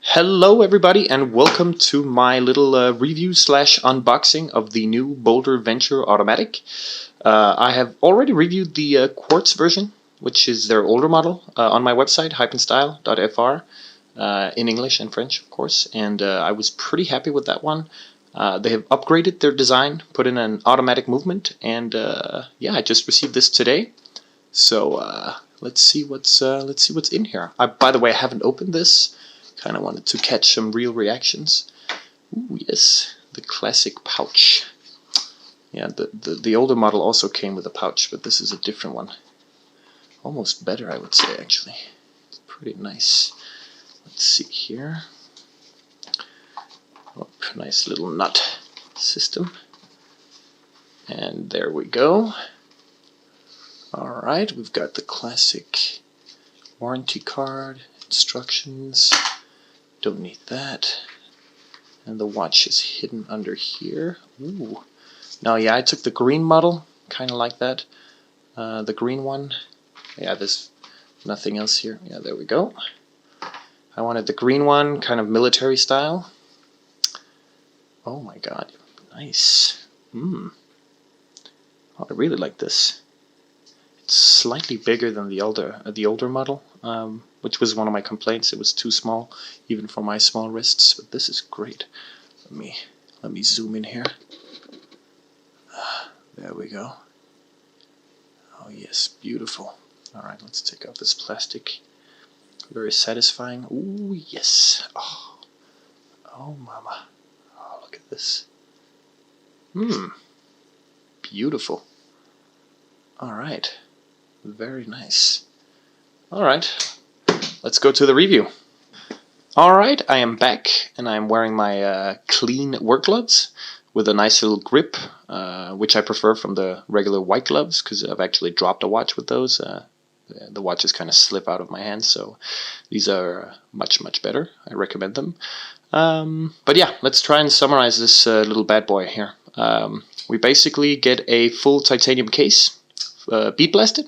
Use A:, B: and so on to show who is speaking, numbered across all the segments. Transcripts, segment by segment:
A: Hello everybody and welcome to my little review slash unboxing of the new Boldr Venture Automatic. I have already reviewed the quartz version, which is their older model, on my website hyphenstyle.fr, in English and French of course, and I was pretty happy with that one. They have upgraded their design, put in an automatic movement, and yeah, I just received this today. So let's see what's in here. By the way, I haven't opened this. Kind of wanted to catch some real reactions. Ooh, yes, the classic pouch. Yeah, the older model also came with a pouch, but this is a different one. Almost better, I would say, actually. It's pretty nice. Let's see here. Oh, nice little nut system. And there we go. Alright, we've got the classic warranty card, instructions. Don't need that. And the watch is hidden under here. Ooh. Now, yeah, I took the green model, kind of like that. The green one. Yeah, there's nothing else here. Yeah, there we go. I wanted the green one, kind of military style. Oh my god, nice. Oh, I really like this. It's slightly bigger than the older model, which was one of my complaints. It was too small, even for my small wrists. But this is great. Let me zoom in here. There we go. Oh yes, beautiful. All right, let's take out this plastic. Very satisfying. Ooh yes. Oh mama. Oh, look at this. Beautiful. All right. Very nice. Alright, let's go to the review. Alright, I am back and I'm wearing my clean work gloves with a nice little grip, which I prefer from the regular white gloves because I've actually dropped a watch with those. The watches kind of slip out of my hands, so these are much better. I recommend them. But yeah, let's try and summarize this little bad boy here. We basically get a full titanium case, bead blasted,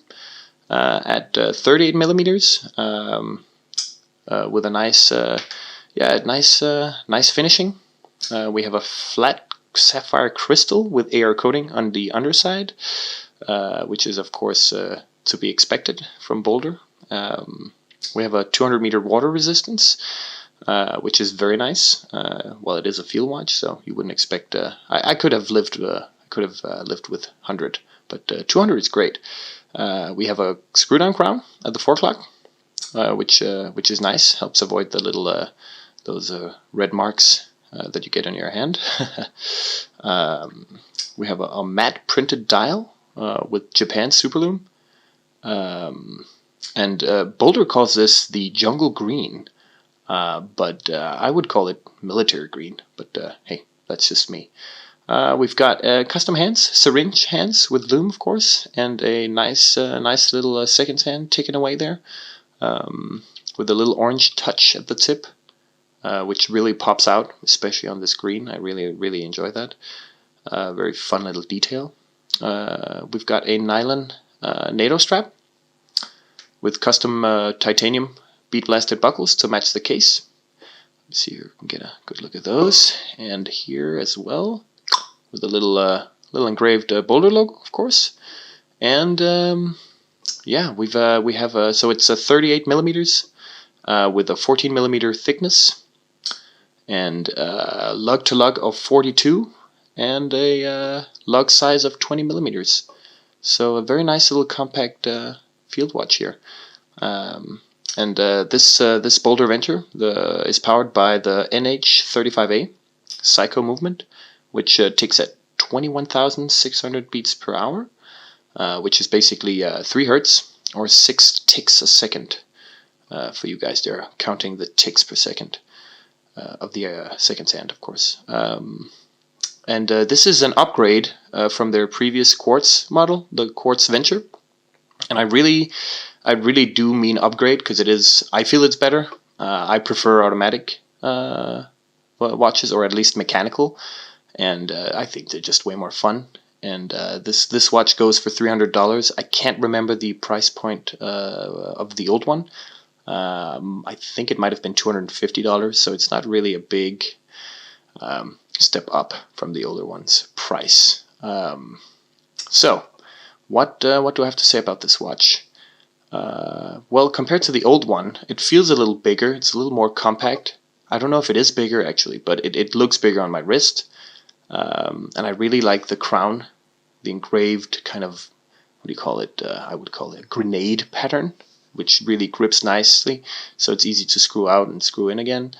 A: at 38 millimeters, with a nice finishing. We have a flat sapphire crystal with AR coating on the underside, which is of course to be expected from Boldr. We have a 200-meter water resistance, which is very nice. Well, it is a field watch, so you wouldn't expect. I could have lived. Lived with 100, but 200 is great. We have a screw-down crown at the foreclock, which is nice. Helps avoid the little those red marks that you get on your hand. We have a matte printed dial with Japan Superloom, and Boldr calls this the jungle green, but I would call it military green. But hey, that's just me. We've got custom hands, syringe hands with loom, of course, and a nice little seconds hand ticking away there, with a little orange touch at the tip, which really pops out, especially on this green. I really enjoy that. Very fun little detail. We've got a nylon NATO strap with custom titanium bead blasted buckles to match the case. Let's see here, we can get a good look at those, and here as well, with a little engraved Boldr logo, of course. And yeah, we have so it's a 38 millimeters with a 14 millimeter thickness, and lug to lug of 42, and a lug size of 20 millimeters. So a very nice little compact field watch here. And this Boldr Venture is powered by the NH35A Psycho movement, which ticks at 21,600 beats per hour, which is basically 3 hertz or 6 ticks a second. For you guys there, counting the ticks per second of the seconds hand, of course. And this is an upgrade from their previous quartz model, the Quartz Venture. And I really do mean upgrade, because it is. I feel it's better. I prefer automatic watches, or at least mechanical. And I think they're just way more fun. And this watch goes for $300. I can't remember the price point of the old one, I think it might have been $250, so it's not really a big step up from the older one's price. So, what do I have to say about this watch? Well, compared to the old one, it feels a little bigger. It's a little more compact. I don't know if it is bigger actually, but it looks bigger on my wrist. And I really like the crown, the engraved kind of, what do you call it? I would call it a grenade pattern, which really grips nicely, so it's easy to screw out and screw in again.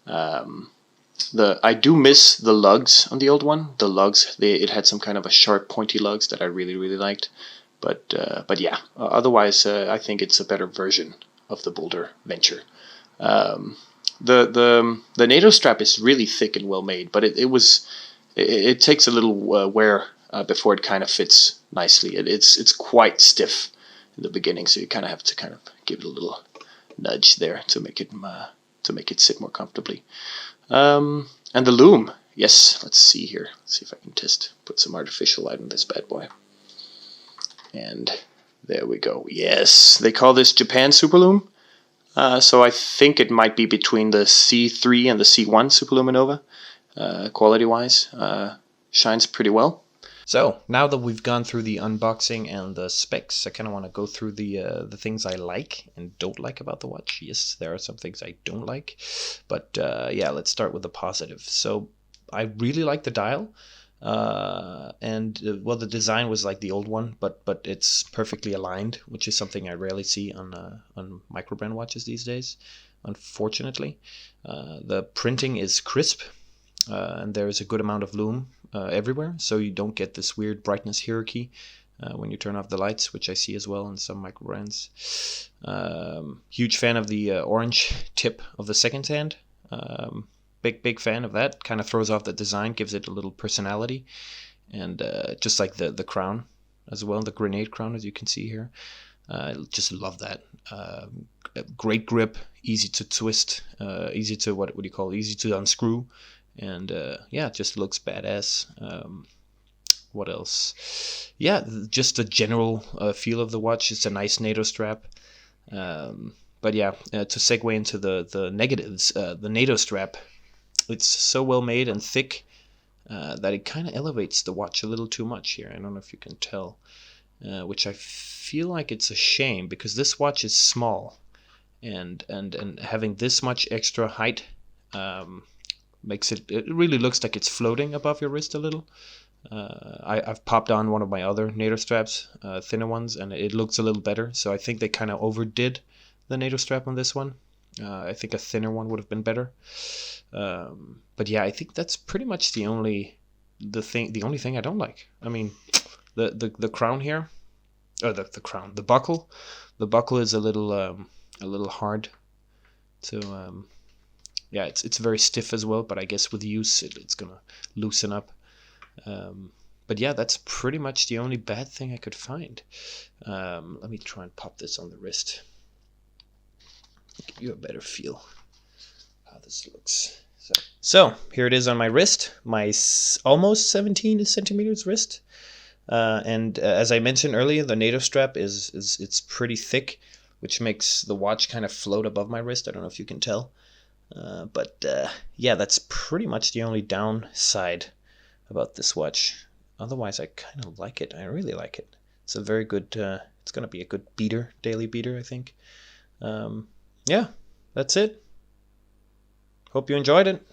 A: I do miss the lugs on the old one. The lugs, it had some kind of a sharp, pointy lugs that I really, really liked. But yeah, otherwise, I think it's a better version of the Boldr Venture. The NATO strap is really thick and well made, but it takes a little wear before it kind of fits nicely. It's quite stiff in the beginning, so you kind of have to kind of give it a little nudge there to make it sit more comfortably. And the loom, yes. Let's see here. Let's see if I can put some artificial light on this bad boy. And there we go. Yes, they call this Japan Super Loom. So I think it might be between the C3 and the C1 Superluminova, quality-wise. Shines pretty well.
B: So, now that we've gone through the unboxing and the specs, I kind of want to go through the things I like and don't like about the watch. Yes, there are some things I don't like, but yeah, let's start with the positive. So, I really like the dial, and well, the design was like the old one, but it's perfectly aligned, which is something I rarely see on microbrand watches these days, unfortunately. The printing is crisp, and there is a good amount of loom everywhere, so you don't get this weird brightness hierarchy when you turn off the lights, which I see as well in some micro brands. Huge fan of the orange tip of the second hand. Big fan of that. Kind of throws off the design, gives it a little personality, and just like the crown as well, the grenade crown, as you can see here. Just love that. Great grip, easy to twist, easy to easy to unscrew. And yeah, it just looks badass. What else? Yeah, just the general feel of the watch. It's a nice NATO strap. But yeah, to segue into the negatives, the NATO strap, it's so well made and thick that it kind of elevates the watch a little too much here. I don't know if you can tell, which I feel like it's a shame because this watch is small, and having this much extra height makes it really looks like it's floating above your wrist a little. I've popped on one of my other NATO straps, thinner ones, and it looks a little better. So I think they kind of overdid the NATO strap on this one. I think a thinner one would have been better. But yeah, I think that's pretty much the only thing I don't like. I mean, the crown here, or the crown, the buckle is a little hard to. Yeah, it's very stiff as well, but I guess with use it's gonna loosen up. But yeah, that's pretty much the only bad thing I could find. Let me try and pop this on the wrist. Give you a better feel how this looks. So here it is on my wrist, my almost 17 centimeters wrist. And as I mentioned earlier, the NATO strap it's pretty thick, which makes the watch kind of float above my wrist. I don't know if you can tell. But yeah, that's pretty much the only downside about this watch. Otherwise, I kind of like it. I really like it. It's a very good, it's going to be a good daily beater, I think. Yeah, that's it. Hope you enjoyed it.